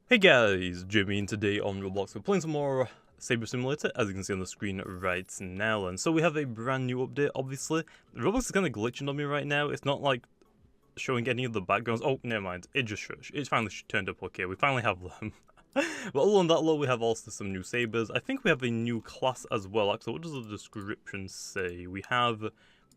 Hey guys, Jimmy, and today on Roblox we're playing some more Saber Simulator, as you can see on the screen right now. And so we have a brand new update, obviously. Roblox is kind of glitching on me right now. It's not like showing any of the backgrounds. Oh, never mind. It just shows. It's finally turned up okay. We finally have them. But other than that, though, we have also some new Sabers. I think we have a new class as well. Actually, what does the description say? We have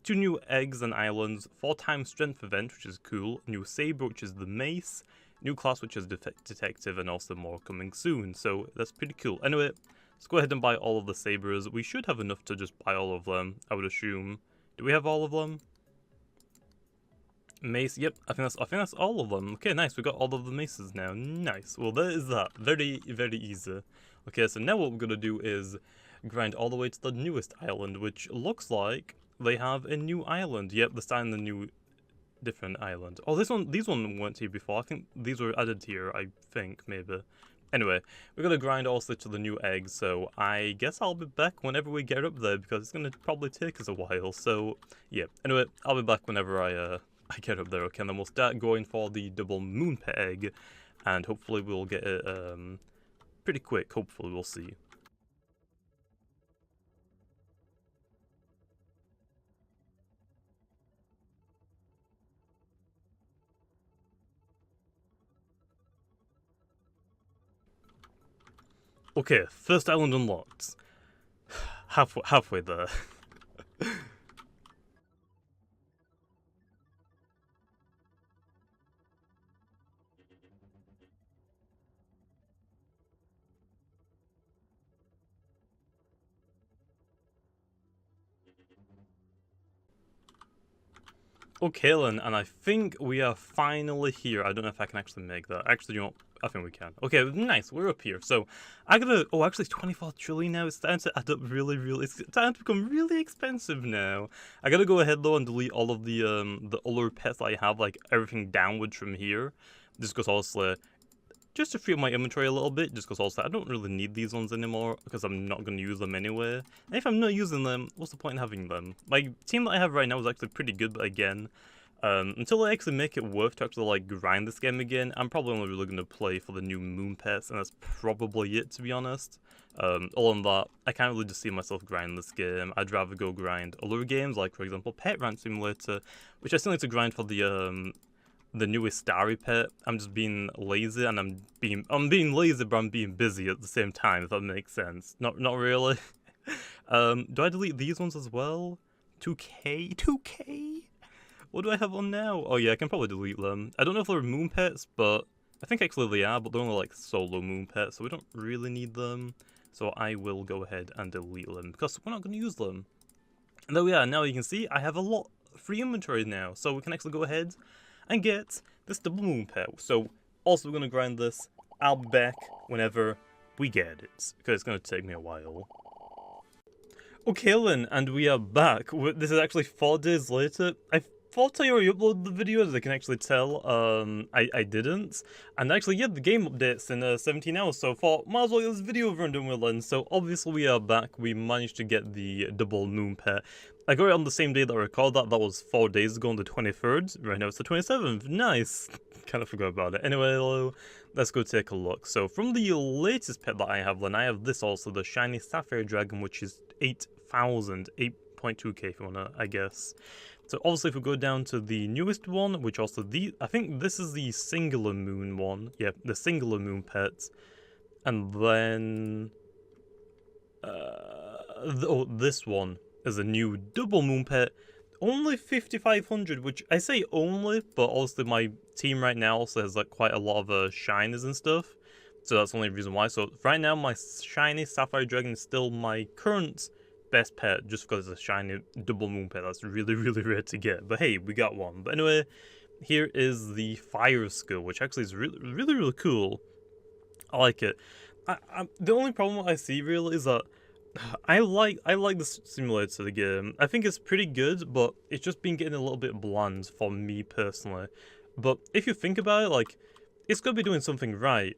2 new eggs and islands, 4 times strength event, which is cool, new Saber, which is the mace, new class, which is detective, and also more coming soon, so that's pretty cool. Anyway, let's go ahead and buy all of the Sabers. We should have enough to just buy all of them, I would assume. Do we have all of them? Mace, yep, I think that's all of them. Okay, nice, we got all of the maces now. Nice. Well, there is that. Very, very easy. Okay, so now what we're gonna do is grind all the way to the newest island, which looks like they have a new island. Yep, they're starting the new different island. Oh, these one weren't here before. I think these were added here, I think, maybe. Anyway, we're gonna grind also to the new eggs, so I guess I'll be back whenever we get up there, because it's gonna probably take us a while, so yeah. Anyway, I'll be back whenever I get up there, okay, and then we'll start going for the double moon pet egg, and hopefully we'll get it pretty quick, hopefully, we'll see. Okay, first island unlocked. Halfway there. Okay then, and I think we are finally here. I don't know if I can actually make that. Actually, you know, I think we can. Okay, nice, we're up here. So, I gotta, oh, actually it's 24 trillion now. It's starting to add up really, it's starting to become really expensive now. I gotta go ahead though and delete all of the other pets that I have, like everything downwards from here. Just because obviously, just to free up my inventory a little bit, just because also I don't really need these ones anymore, because I'm not going to use them anyway. And if I'm not using them, what's the point in having them? My team that I have right now is actually pretty good, but again, until I actually make it worth to actually like grind this game again, I'm probably only really going to play for the new moon pets, and that's probably it, to be honest. Other than that, I can't really just see myself grind this game. I'd rather go grind other games, like for example Pet Ranch Simulator, which I still need to grind for the newest starry pet. I'm just being lazy, and I'm being lazy, but I'm being busy at the same time, if that makes sense. Not really. Do I delete these ones as well? 2k? 2k? What do I have on now? Oh yeah, I can probably delete them. I don't know if they're moon pets, but I think actually they are, but they're only like solo moon pets, so we don't really need them. So I will go ahead and delete them, because we're not going to use them. And there we are. Now you can see I have a lot free inventory now, so we can actually go ahead and get this double moon pet. So also we're going to grind this. I'll be back whenever we get it, because it's going to take me a while. Okay then, and we are back. This is actually 4 days later. I thought I already uploaded the video, as I can actually tell. I didn't. And actually, yeah, the game updates in 17 hours, so I thought, might as well get this video over and done with. And so obviously we are back. We managed to get the double moon pet. I got it on the same day that I recorded that. That was 4 days ago on the 23rd. Right now it's the 27th. Nice. Kind of forgot about it. Anyway, let's go take a look. So from the latest pet that I have, then I have this also, the shiny sapphire dragon, which is 8,000, 8.2k if you wanna, I guess. So obviously if we go down to the newest one, which also I think this is the singular moon one. Yeah, the singular moon pet. And then this one is a new double moon pet. Only 5,500, which I say only, but also my team right now also has like quite a lot of shinies and stuff. So that's the only reason why. So right now my shiny sapphire dragon is still my current best pet, just because it's a shiny double moon pet. That's really rare to get, but hey, we got one. But anyway, here is the fire skill, which actually is really cool. I like it. The only problem I see really is that I like the simulator of the game. I think it's pretty good, but it's just been getting a little bit bland for me personally. But if you think about it, like, it's gonna be doing something right,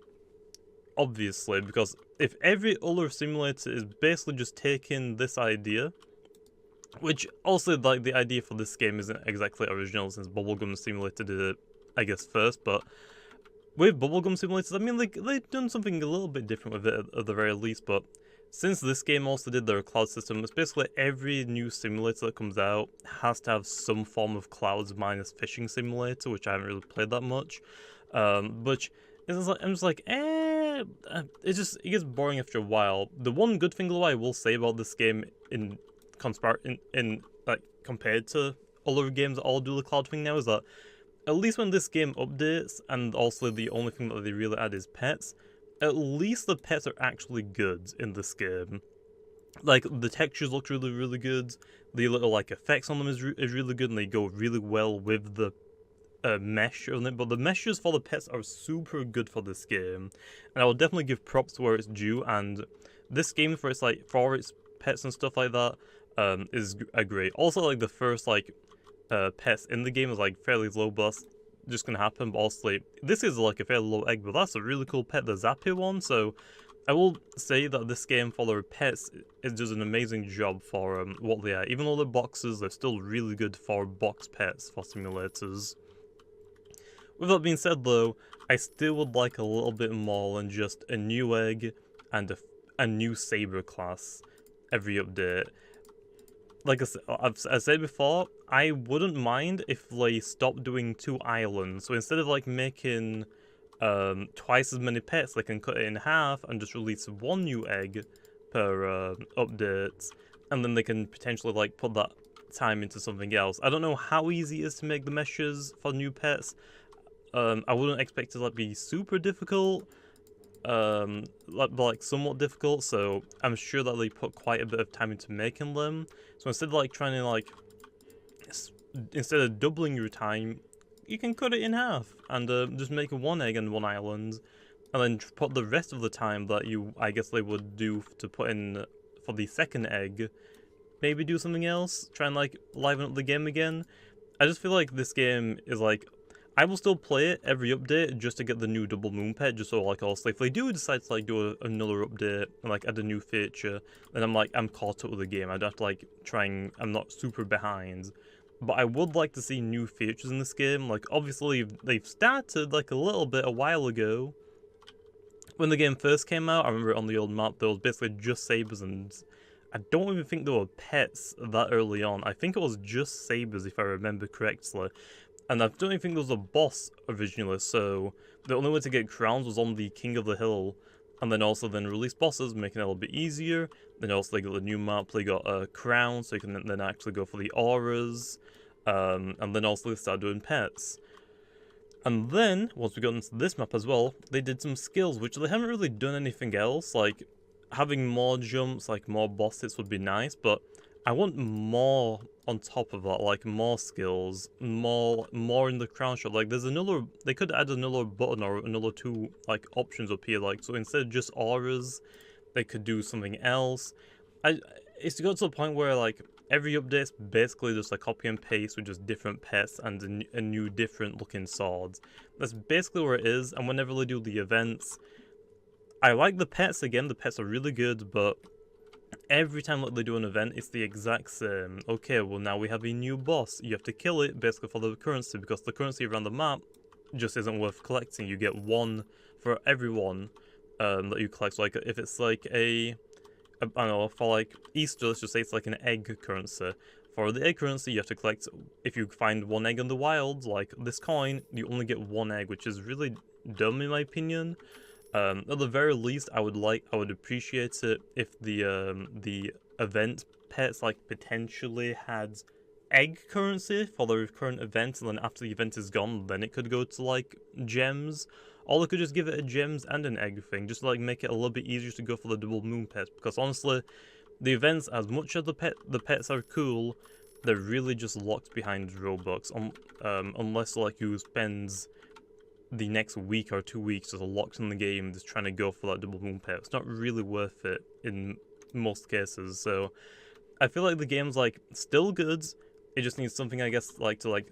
obviously, because if every other simulator is basically just taking this idea, which also, like, the idea for this game isn't exactly original, since Bubblegum Simulator did it, I guess, first, but with bubblegum simulators, I mean, like, they've done something a little bit different with it at the very least, but since this game also did their cloud system, it's basically every new simulator that comes out has to have some form of clouds minus fishing simulator, which I haven't really played that much. But it's like, I'm just like, it gets boring after a while. The one good thing though I will say about this game in like compared to other games that all do the cloud thing now is that at least when this game updates, and also the only thing that they really add is pets, at least the pets are actually good in this game. Like, the textures look really, really good, the little, like, effects on them is really good, and they go really well with the mesh on it, but the meshes for the pets are super good for this game, and I will definitely give props to where it's due, and this game, for its, like, for its pets and stuff like that, is great. Also, like, the first, like, pets in the game is like fairly low, but that's just gonna happen. But also, like, this is like a fairly low egg, but that's a really cool pet, the Zappy one. So I will say that this game for their pets is does an amazing job for what they are. Even though they're boxes, they're still really good for box pets for simulators. With that being said though, I still would like a little bit more than just a new egg and a new Saber class every update. Like I've said before, I wouldn't mind if they stopped doing 2 islands. So instead of like making twice as many pets, they can cut it in half and just release 1 new egg per update, and then they can potentially like put that time into something else. I don't know how easy it is to make the meshes for new pets. I wouldn't expect it to like be super difficult. Like somewhat difficult, so I'm sure that they put quite a bit of time into making them. So instead of like trying to like, instead of doubling your time, you can cut it in half and just make 1 egg and 1 island, and then put the rest of the time that I guess they would do to put in for the 2nd egg, maybe do something else, try and like liven up the game again. I just feel like this game is like, I will still play it every update just to get the new double moon pet, just so like also if they do decide to like do another update and like add a new feature, then I'm caught up with the game. I don't have to like I'm not super behind. But I would like to see new features in this game. Like obviously they've started like a little bit a while ago. When the game first came out, I remember on the old map there was basically just Sabers, and I don't even think there were pets that early on. I think it was just Sabers if I remember correctly. And I don't even think there was a boss originally, so the only way to get crowns was on the King of the Hill, and then also release bosses, making it a little bit easier. Then also they got the new map, they got a crown, so you can then actually go for the auras, and then also they started doing pets. And then, once we got into this map as well, they did some skills, which they haven't really done anything else. Like, having more jumps, like more boss hits would be nice, but I want more on top of that, like more skills, more in the crown shot. Like there's another, they could add another button or another 2 like options up here. Like, so instead of just auras, they could do something else. It's got to the point where like every update's basically just like copy and paste with just different pets and a new different looking swords. That's basically where it is. And whenever they do the events, I like the pets. Again, the pets are really good, but every time that they do an event, it's the exact same. Okay, well now we have a new boss. You have to kill it basically for the currency, because the currency around the map just isn't worth collecting. You get 1 for every one that you collect. So like if it's like I don't know, for like Easter, let's just say it's like an egg currency. For the egg currency, you have to collect, if you find 1 egg in the wild, like this coin, you only get 1 egg, which is really dumb in my opinion. At the very least, I would appreciate it if the event pets like potentially had egg currency for the current event, and then after the event is gone, then it could go to like gems, or they could just give it a gems and an egg thing, just to like make it a little bit easier to go for the double moon pets. Because honestly, the events, as much as the pets are cool, they're really just locked behind Robux, unless like you spend the next week or 2 weeks just locked in the game just trying to go for that double moon pet. It's not really worth it in most cases. So I feel like the game's like still good, it just needs something, I guess, like to like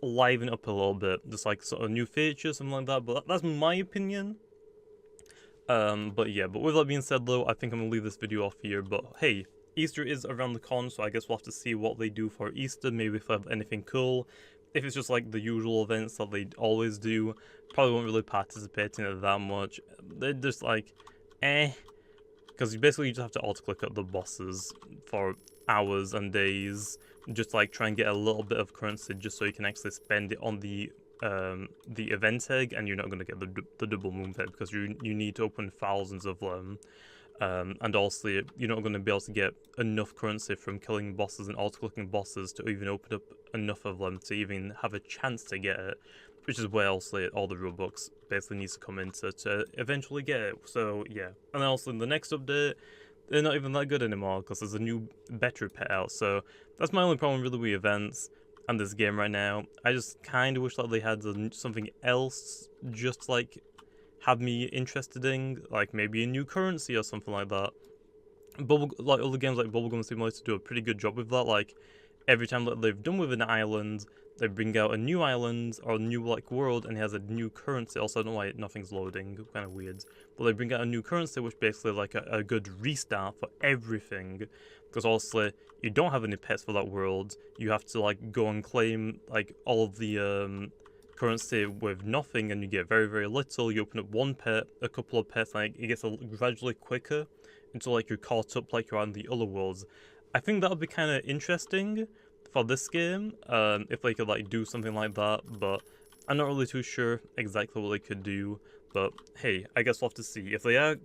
liven up a little bit, just like sort of new features, something like that. But that's my opinion. But yeah, but with that being said though, I think I'm gonna leave this video off here. But hey, Easter is around the corner, so I guess we'll have to see what they do for Easter, maybe if they have anything cool. If it's just like the usual events that they always do, probably won't really participate in it that much. They're just like, eh. Because you basically just have to auto-click up the bosses for hours and days, just like try and get a little bit of currency just so you can actually spend it on the event egg, and you're not going to get the double moon egg because you need to open thousands of them. And also, you're not going to be able to get enough currency from killing bosses and auto-clicking bosses to even open up enough of them to even have a chance to get it, which is where also all the Robux basically needs to come into to eventually get it. So yeah, and also in the next update, they're not even that good anymore because there's a new, better pet out. So that's my only problem really with events and this game right now. I just kind of wish that they had something else just like have me interested in, like maybe a new currency or something like that. Like other games like Bubblegum Simulator do a pretty good job with that. Like every time that they've done with an island, they bring out a new island or a new like world, and it has a new currency. Also, I don't know why nothing's loading, kind of weird. But they bring out a new currency, which basically like a good restart for everything. Because also you don't have any pets for that world. You have to like go and claim like all of the currency with nothing, and you get very, very little. You open up one pet, a couple of pets, like it gets gradually quicker until like you're caught up like you're on the other worlds. I think that would be kind of interesting for this game, if they could like do something like that, but I'm not really too sure exactly what they could do. But hey, I guess we'll have to see. If they are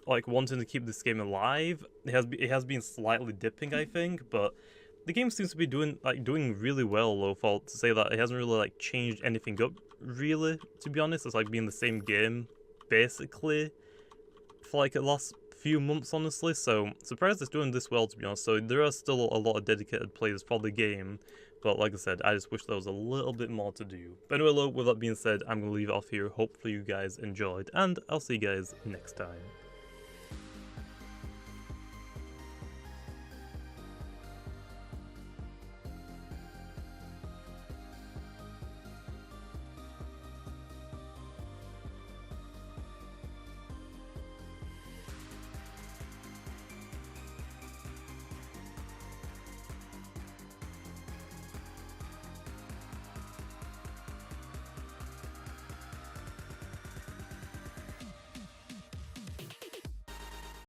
like wanting to keep this game alive, it has been slightly dipping, I think, but the game seems to be doing really well, though, for to say that it hasn't really like changed anything up, really, to be honest. It's like being the same game, basically, for like the last few months, honestly. So surprised it's doing this well, to be honest. So there are still a lot of dedicated players for the game, but like I said, I just wish there was a little bit more to do. But anyway, with that being said, I'm gonna leave it off here. Hopefully you guys enjoyed, and I'll see you guys next time.